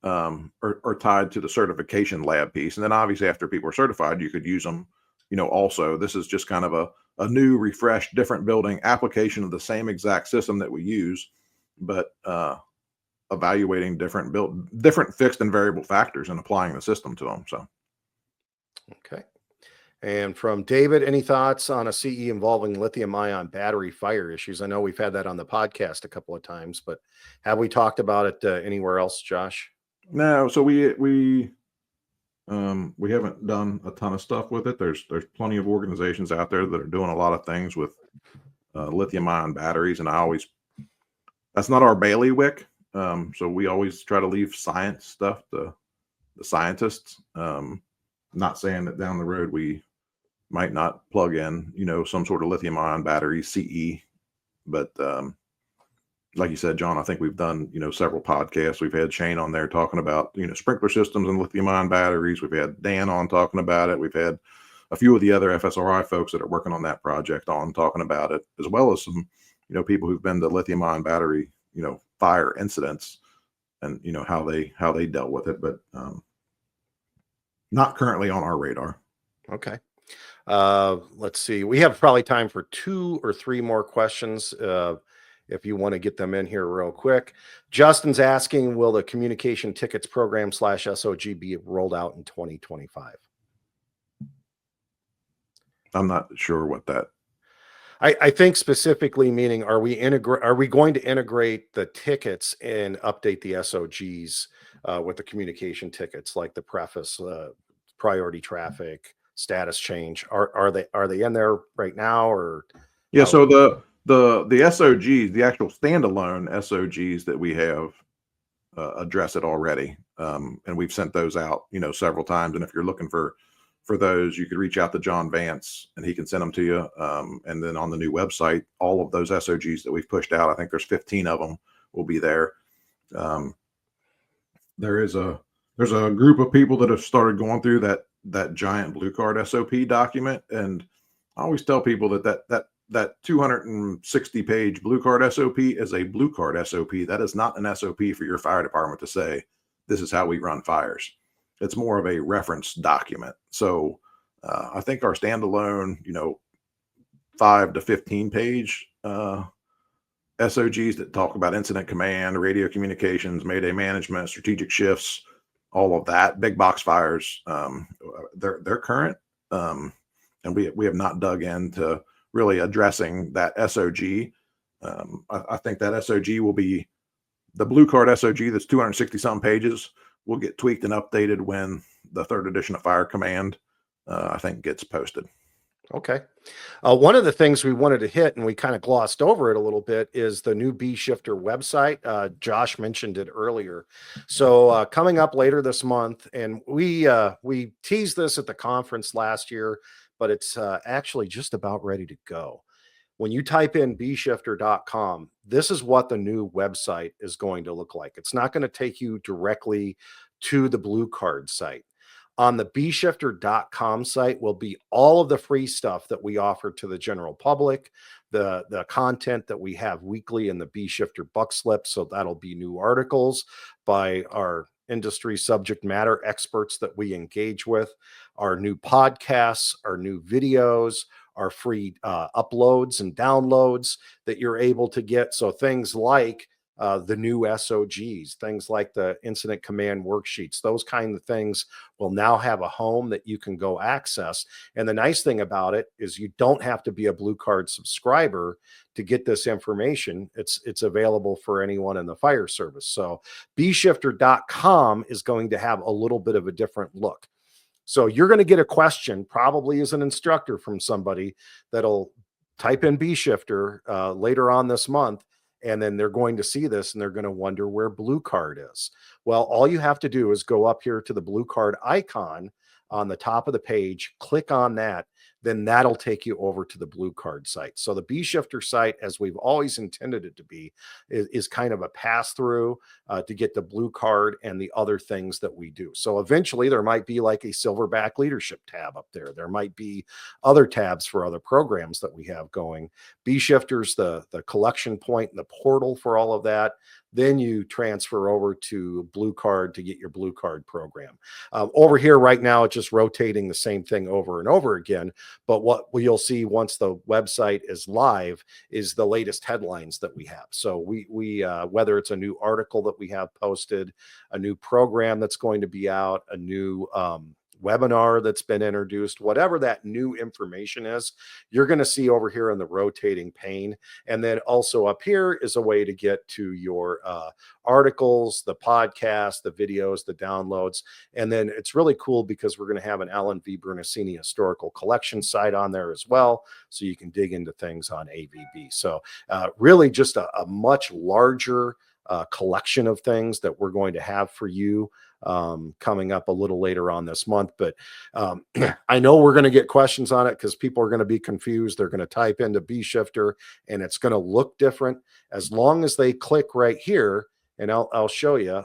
are tied to the certification lab piece. And then obviously after people are certified, you could use them, also. This is just kind of a new, refreshed, different building application of the same exact system that we use, but evaluating different fixed and variable factors and applying the system to them. So. Okay. And from David, any thoughts on a CE involving lithium-ion battery fire issues? I know we've had that on the podcast a couple of times, but have we talked about it anywhere else, Josh? No. So we haven't done a ton of stuff with it. There's plenty of organizations out there that are doing a lot of things with lithium-ion batteries, and that's not our bailiwick. So we always try to leave science stuff to the scientists. Not saying that down the road we might not plug in, some sort of lithium ion battery, CE, but like you said, John, I think we've done, several podcasts. We've had Shane on there talking about, sprinkler systems and lithium ion batteries. We've had Dan on talking about it. We've had a few of the other FSRI folks that are working on that project on talking about it, as well as some, people who've been to lithium ion battery, fire incidents and, how they dealt with it, but not currently on our radar. Okay. Let's see. We have probably time for 2 or 3 more questions. If you want to get them in here real quick. Justin's asking, will the communication tickets program /SOG be rolled out in 2025? I'm not sure what that. I think specifically meaning, are we going to integrate the tickets and update the SOGs with the communication tickets, like the preface, priority traffic, status change? Are they in there right now, or? Yeah, so the SOGs, the actual standalone SOGs that we have address it already, and we've sent those out, several times. And if you're looking for those, you could reach out to John Vance and he can send them to you. And then on the new website, all of those SOGs that we've pushed out, I think there's 15 of them, will be there. There's a group of people that have started going through that giant blue card SOP document, and I always tell people that 260 page blue card SOP is a blue card SOP. That is not an SOP for your fire department to say, this is how we run fires. It's more of a reference document. So I think our standalone, 5 to 15 page SOGs that talk about incident command, radio communications, mayday management, strategic shifts, all of that, big box fires, they're current. And we have not dug into really addressing that SOG. I think that SOG will be the blue card SOG that's 260 some pages will get tweaked and updated when the 3rd edition of Fire Command, I think, gets posted. Okay. One of the things we wanted to hit, and we kind of glossed over it a little bit, is the new B Shifter website. Josh mentioned it earlier. So coming up later this month, and we teased this at the conference last year, but it's actually just about ready to go. When you type in bshifter.com, this is what the new website is going to look like. It's not going to take you directly to the Blue Card site. On the bshifter.com site will be all of the free stuff that we offer to the general public, the content that we have weekly in the B Shifter Buck Slip. So that'll be new articles by our industry subject matter experts that we engage with, our new podcasts, our new videos, our free uploads and downloads that you're able to get. So things like the new SOGs, things like the incident command worksheets, those kind of things will now have a home that you can go access. And the nice thing about it is you don't have to be a Blue Card subscriber to get this information. It's available for anyone in the fire service. So bshifter.com is going to have a little bit of a different look. So you're going to get a question, probably as an instructor, from somebody that'll type in B Shifter later on this month, and then they're going to see this and they're going to wonder where Blue Card is. Well, all you have to do is go up here to the Blue Card icon on the top of the page, click on that, then that'll take you over to the Blue Card site. So the B Shifter site, as we've always intended it to be, is kind of a pass-through to get the Blue Card and the other things that we do. So eventually there might be like a Silverback leadership tab up there. There might be other tabs for other programs that we have going. B Shifter's the collection point and the portal for all of that. Then you transfer over to Blue Card to get your Blue Card program. Over here right now, it's just rotating the same thing over and over again. But what you'll see once the website is live is the latest headlines that we have. So we whether it's a new article that we have posted, a new program that's going to be out, a new webinar that's been introduced, whatever that new information is, you're going to see over here in the rotating pane. And then also up here is a way to get to your articles, the podcast, the videos, the downloads. And then it's really cool because we're going to have an Alan V. Bernasini historical collection site on there as well. So you can dig into things on AVB. So really just a much larger collection of things that we're going to have for you coming up a little later on this month. But I know we're going to get questions on it because people are going to be confused. They're going to type into B Shifter and it's going to look different. As long as they click right here, and I'll show you,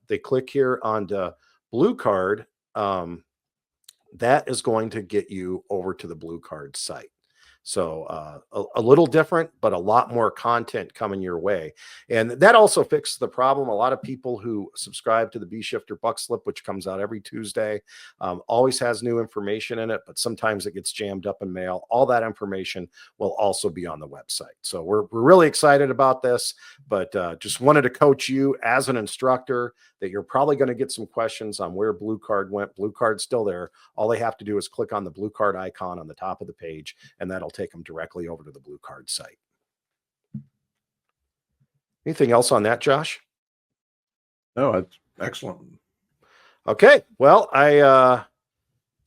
they click here on the Blue Card, that is going to get you over to the Blue Card site. So a little different, but a lot more content coming your way. And that also fixes the problem. A lot of people who subscribe to the B Shifter Buck Slip, which comes out every Tuesday, always has new information in it, but sometimes it gets jammed up in mail. All that information will also be on the website. So we're really excited about this, but just wanted to coach you as an instructor that you're probably going to get some questions on where Blue Card went. Blue Card's still there. All they have to do is click on the Blue Card icon on the top of the page, and that'll take them directly over to the Blue Card site. Anything else on that, Josh? No, it's excellent. Okay. Well, I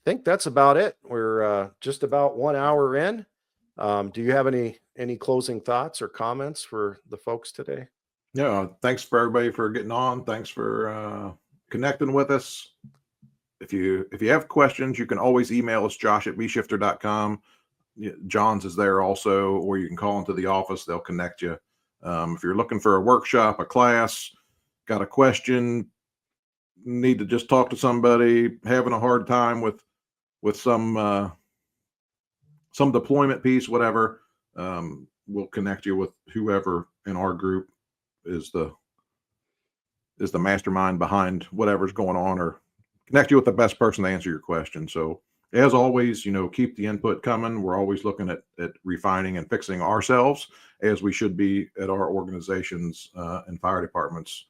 think that's about it. We're just about 1 hour in. Do you have any closing thoughts or comments for the folks today? Yeah, thanks for everybody for getting on. Thanks for connecting with us. If you have questions, you can always email us, josh@bshifter.com. John's is there also, or you can call into the office. They'll connect you. If you're looking for a workshop, a class, got a question, need to just talk to somebody, having a hard time with some deployment piece, whatever, we'll connect you with whoever in our group is the mastermind behind whatever's going on, or connect you with the best person to answer your question. So as always, keep the input coming. We're always looking at refining and fixing ourselves, as we should be at our organizations and fire departments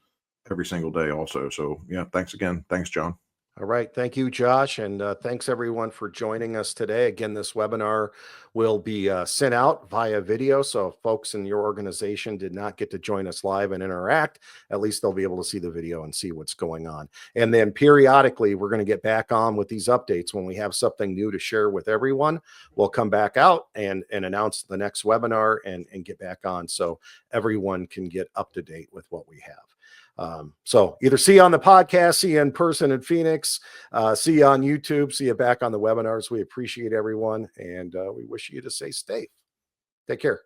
every single day also. So yeah, thanks again. Thanks, John. All right. Thank you, Josh. And thanks everyone for joining us today. Again, this webinar will be sent out via video. So if folks in your organization did not get to join us live and interact, at least they'll be able to see the video and see what's going on. And then periodically, we're going to get back on with these updates. When we have something new to share with everyone, we'll come back out and announce the next webinar and get back on so everyone can get up to date with what we have. So either see you on the podcast, see you in person in Phoenix, see you on YouTube, see you back on the webinars. We appreciate everyone, and we wish you to stay safe. Take care.